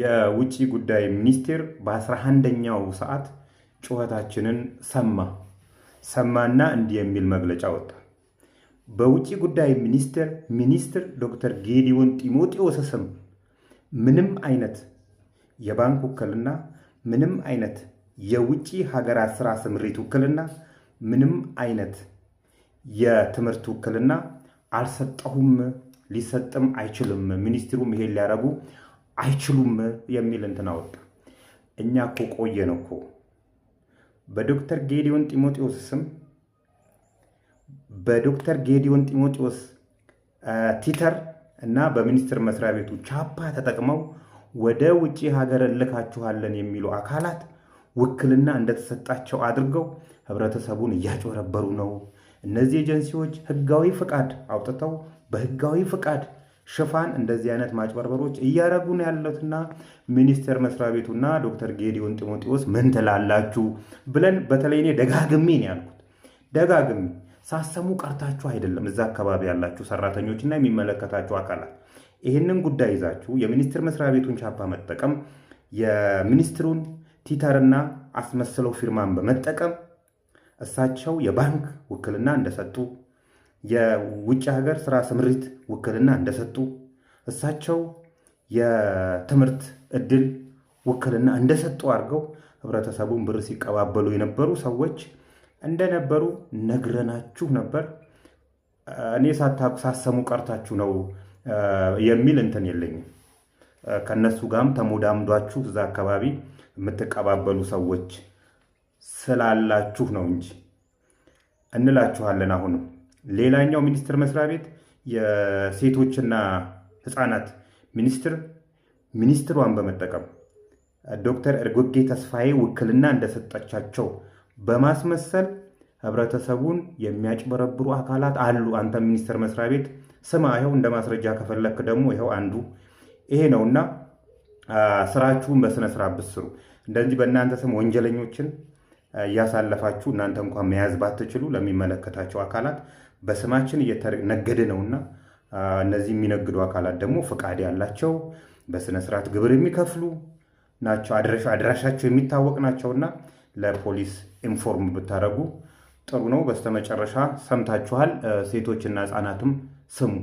የውጭ ጉዳይ ሚኒስቴር በ11ኛው ሰዓት ጩኸታችንን ሰማና እንዲህ የሚል መግለጫ ወጣ። በውጭ ጉዳይ ሚኒስትር ዶክተር ጌዲዮን ጢሞቴዎስ ስም ምንም አይነት የባንክ ውክልና፣ ምንም አይነት የውጭ ሀገራት ስራ ስምሪት ውክልና፣ ምንም አይነት የትምህርት ውክልና አልሰጠሁም፣ ሊሰጥም አይችልም፣ ሚኒስትሩም ይሄን ሊያረጉ አይችሉም የሚል እንትን አወጣ። እኛ እኮ ቆየን እኮ በዶክተር ጌዲዮን ጢሞቴዎስ ስም በዶክተር ጌዲዮን ጢሞቴዎስ ቲተር እና በሚኒስቴር መስሪያ ቤቱ ቻፓ ተጠቅመው ወደ ውጪ ሀገር እልካችኋለን የሚሉ አካላት ውክልና እንደተሰጣቸው አድርገው ህብረተሰቡን እያጭበረበሩ ነው። እነዚህ ኤጀንሲዎች ህጋዊ ፍቃድ አውጥተው በህጋዊ ፍቃድ ሽፋን እንደዚህ አይነት ማጭበርበሮች እያረጉ ነው ያሉትና ሚኒስቴር መስሪያ ቤቱና ዶክተር ጌዲዮን ጢሞቴዎስ ምን ትላላችሁ ብለን በተለይ እኔ ደጋግሜ ነው ያልኩት። ደጋግሜ ሳሰሙ ቀርታችሁ አይደለም። እዛ አካባቢ ያላችሁ ሰራተኞችና የሚመለከታችሁ አካላት ይህንን ጉዳይ ይዛችሁ የሚኒስቴር መስሪያ ቤቱን ቻፓ መጠቀም የሚኒስትሩን ቲተርና አስመስለው ፊርማን በመጠቀም እሳቸው የባንክ ውክልና እንደሰጡ፣ የውጭ ሀገር ስራ ስምሪት ውክልና እንደሰጡ፣ እሳቸው የትምህርት እድል ውክልና እንደሰጡ አድርገው ህብረተሰቡን ብር ሲቀባበሉ የነበሩ ሰዎች እንደነበሩ ነግረናችሁ ነበር። እኔ ሳሰሙ ቀርታችሁ ነው የሚል እንትን የለኝም። ከነሱ ጋርም ተሞዳምዷችሁ እዛ አካባቢ የምትቀባበሉ ሰዎች ስላላችሁ ነው እንጂ እንላችኋለን። አሁንም ሌላኛው ሚኒስቴር መስሪያ ቤት የሴቶችና ህፃናት ሚኒስትሯን በመጠቀም ዶክተር ኤርጎጌ ተስፋዬ ውክልና እንደሰጠቻቸው በማስመሰል ህብረተሰቡን የሚያጭበረብሩ አካላት አሉ። አንተ ሚኒስቴር መስሪያ ቤት ስማ፣ ይኸው እንደ ማስረጃ ከፈለክ ደግሞ ይኸው አንዱ ይሄ ነውና ስራችሁን በስነ ስርዓት ብትሰሩ። እንደዚህ በእናንተ ስም ወንጀለኞችን እያሳለፋችሁ እናንተ እንኳን መያዝ ባትችሉ ለሚመለከታቸው አካላት በስማችን እየተነገደ ነውና እነዚህ የሚነግዱ አካላት ደግሞ ፍቃድ ያላቸው በስነ ስርዓት ግብር የሚከፍሉ ናቸው። አድራሻቸው የሚታወቅ ናቸውና ለፖሊስ ኢንፎርም ብታደርጉ ጥሩ ነው። በስተመጨረሻ ሰምታችኋል። ሴቶችና ህፃናትም ስሙ።